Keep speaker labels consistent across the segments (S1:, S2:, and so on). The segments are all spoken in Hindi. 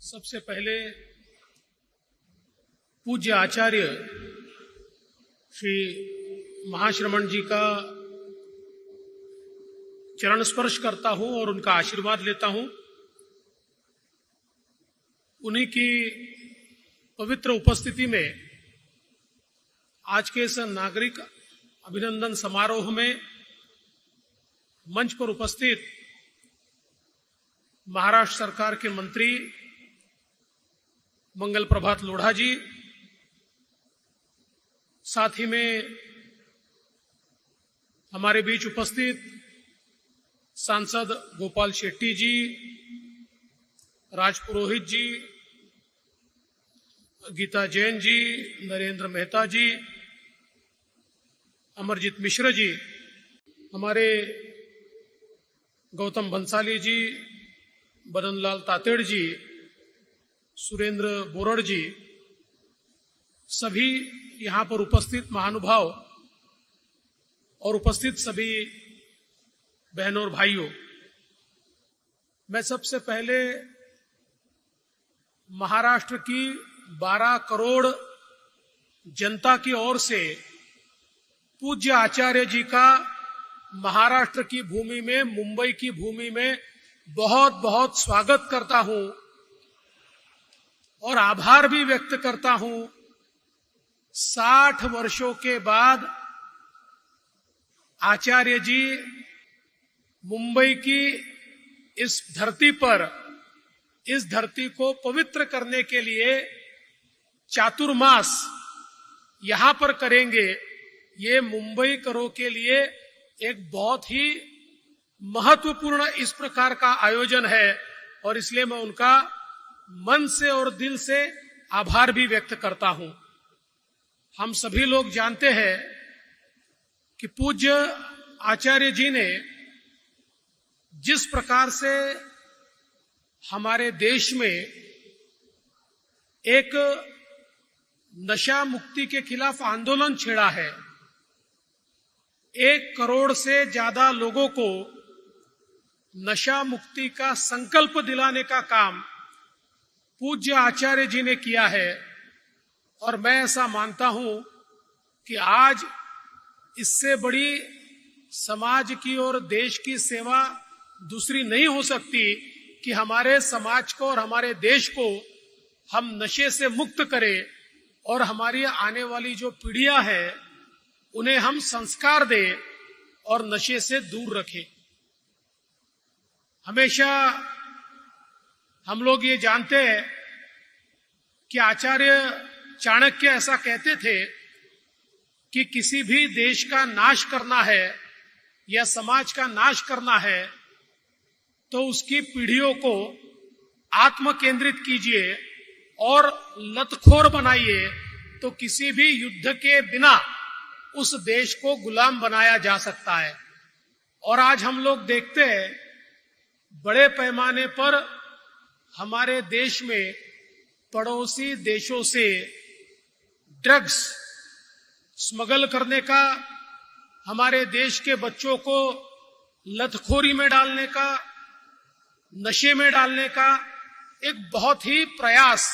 S1: सबसे पहले पूज्य आचार्य श्री महाश्रमण जी का चरण स्पर्श करता हूं और उनका आशीर्वाद लेता हूं। उन्हीं की पवित्र उपस्थिति में आज के इस नागरिक अभिनंदन समारोह में मंच पर उपस्थित महाराष्ट्र सरकार के मंत्री मंगल प्रभात लोढ़ा जी, साथ ही में हमारे बीच उपस्थित सांसद गोपाल शेट्टी जी, राज पुरोहित जी, गीता जैन जी, नरेंद्र मेहता जी, अमरजीत मिश्र जी, हमारे गौतम भंसाली जी, बदनलाल तातेड़ जी, सुरेंद्र बोरड़ जी, सभी यहां पर उपस्थित महानुभाव और उपस्थित सभी बहनों और भाइयों, मैं सबसे पहले महाराष्ट्र की 12 करोड़ जनता की ओर से पूज्य आचार्य जी का महाराष्ट्र की भूमि में, मुंबई की भूमि में बहुत बहुत स्वागत करता हूं और आभार भी व्यक्त करता हूं। 60 वर्षों के बाद आचार्य जी मुंबई की इस धरती पर, इस धरती को पवित्र करने के लिए चातुर्मास यहां पर करेंगे। ये मुंबई करो के लिए एक बहुत ही महत्वपूर्ण इस प्रकार का आयोजन है और इसलिए मैं उनका मन से और दिल से आभार भी व्यक्त करता हूं। हम सभी लोग जानते हैं कि पूज्य आचार्य जी ने जिस प्रकार से हमारे देश में एक नशा मुक्ति के खिलाफ आंदोलन छेड़ा है, 1 करोड़ से ज्यादा लोगों को नशा मुक्ति का संकल्प दिलाने का काम पूज्य आचार्य जी ने किया है और मैं ऐसा मानता हूं कि आज इससे बड़ी समाज की और देश की सेवा दूसरी नहीं हो सकती कि हमारे समाज को और हमारे देश को हम नशे से मुक्त करें और हमारी आने वाली जो पीढ़ियां हैं उन्हें हम संस्कार दें और नशे से दूर रखें। हमेशा हम लोग ये जानते हैं कि आचार्य चाणक्य ऐसा कहते थे कि किसी भी देश का नाश करना है या समाज का नाश करना है तो उसकी पीढ़ियों को आत्म केंद्रित कीजिए और लतखोर बनाइए, तो किसी भी युद्ध के बिना उस देश को गुलाम बनाया जा सकता है। और आज हम लोग देखते हैं बड़े पैमाने पर हमारे देश में पड़ोसी देशों से ड्रग्स स्मगल करने का, हमारे देश के बच्चों को लतखोरी में डालने का, नशे में डालने का एक बहुत ही प्रयास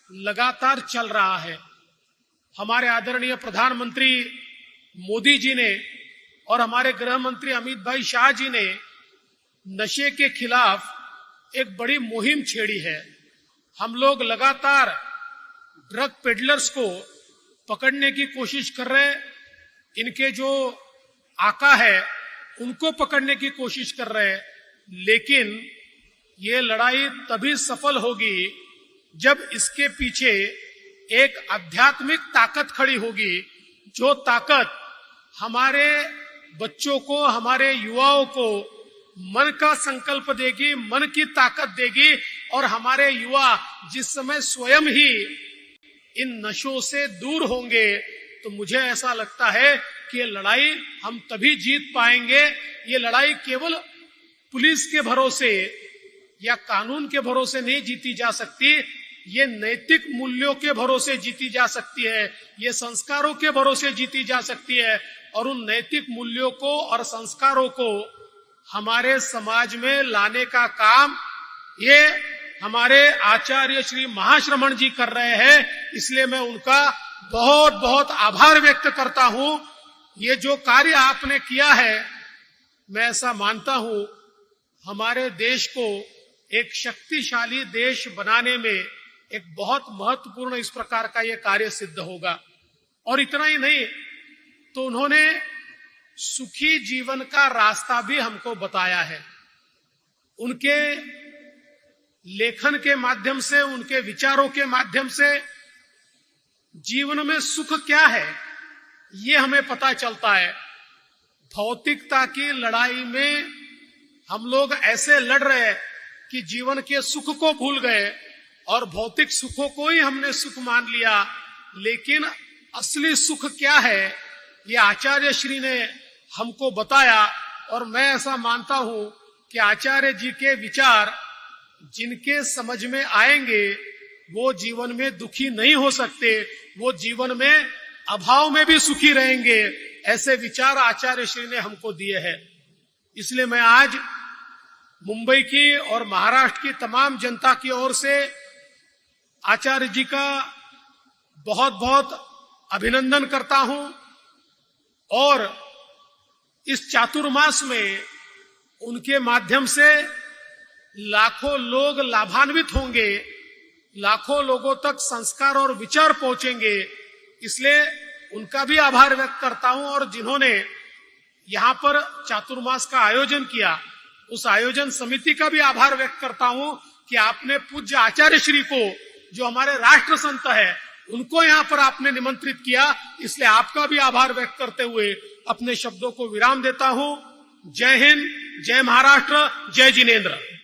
S1: लगातार चल रहा है। हमारे आदरणीय प्रधानमंत्री मोदी जी ने और हमारे गृह मंत्री अमित भाई शाह जी ने नशे के खिलाफ एक बड़ी मुहिम छेड़ी है। हम लोग लगातार ड्रग पेडलर्स को पकड़ने की कोशिश कर रहे हैं, इनके जो आका है उनको पकड़ने की कोशिश कर रहे हैं, लेकिन ये लड़ाई तभी सफल होगी जब इसके पीछे एक आध्यात्मिक ताकत खड़ी होगी, जो ताकत हमारे बच्चों को, हमारे युवाओं को मन का संकल्प देगी, मन की ताकत देगी और हमारे युवा जिस समय स्वयं ही इन नशों से दूर होंगे तो मुझे ऐसा लगता है कि ये लड़ाई हम तभी जीत पाएंगे। ये लड़ाई केवल पुलिस के भरोसे या कानून के भरोसे नहीं जीती जा सकती, ये नैतिक मूल्यों के भरोसे जीती जा सकती है, ये संस्कारों के भरोसे जीती जा सकती है और उन नैतिक मूल्यों को और संस्कारों को हमारे समाज में लाने का काम ये हमारे आचार्य श्री महाश्रमण जी कर रहे हैं, इसलिए मैं उनका बहुत बहुत आभार व्यक्त करता हूं। ये जो कार्य आपने किया है, मैं ऐसा मानता हूं हमारे देश को एक शक्तिशाली देश बनाने में एक बहुत महत्वपूर्ण इस प्रकार का ये कार्य सिद्ध होगा। और इतना ही नहीं, तो उन्होंने सुखी जीवन का रास्ता भी हमको बताया है। उनके लेखन के माध्यम से, उनके विचारों के माध्यम से जीवन में सुख क्या है ये हमें पता चलता है। भौतिकता की लड़ाई में हम लोग ऐसे लड़ रहे हैं कि जीवन के सुख को भूल गए और भौतिक सुखों को ही हमने सुख मान लिया। लेकिन असली सुख क्या है ये आचार्य श्री ने हमको बताया। और मैं ऐसा मानता हूं कि आचार्य जी के विचार जिनके समझ में आएंगे वो जीवन में दुखी नहीं हो सकते, वो जीवन में अभाव में भी सुखी रहेंगे। ऐसे विचार आचार्य श्री ने हमको दिए हैं। इसलिए मैं आज मुंबई की और महाराष्ट्र की तमाम जनता की ओर से आचार्य जी का बहुत बहुत अभिनंदन करता हूं। और इस चातुर्मास में उनके माध्यम से लाखों लोग लाभान्वित होंगे, लाखों लोगों तक संस्कार और विचार पहुंचेंगे। इसलिए उनका भी आभार व्यक्त करता हूं। और जिन्होंने यहां पर चातुर्मास का आयोजन किया, उस आयोजन समिति का भी आभार व्यक्त करता हूं कि आपने पूज्य आचार्य श्री को, जो हमारे राष्ट्र संत है, उनको यहां पर आपने निमंत्रित किया। इसलिए आपका भी आभार व्यक्त करते हुए अपने शब्दों को विराम देता हूं। जय हिंद, जय महाराष्ट्र, जय जिनेंद्र।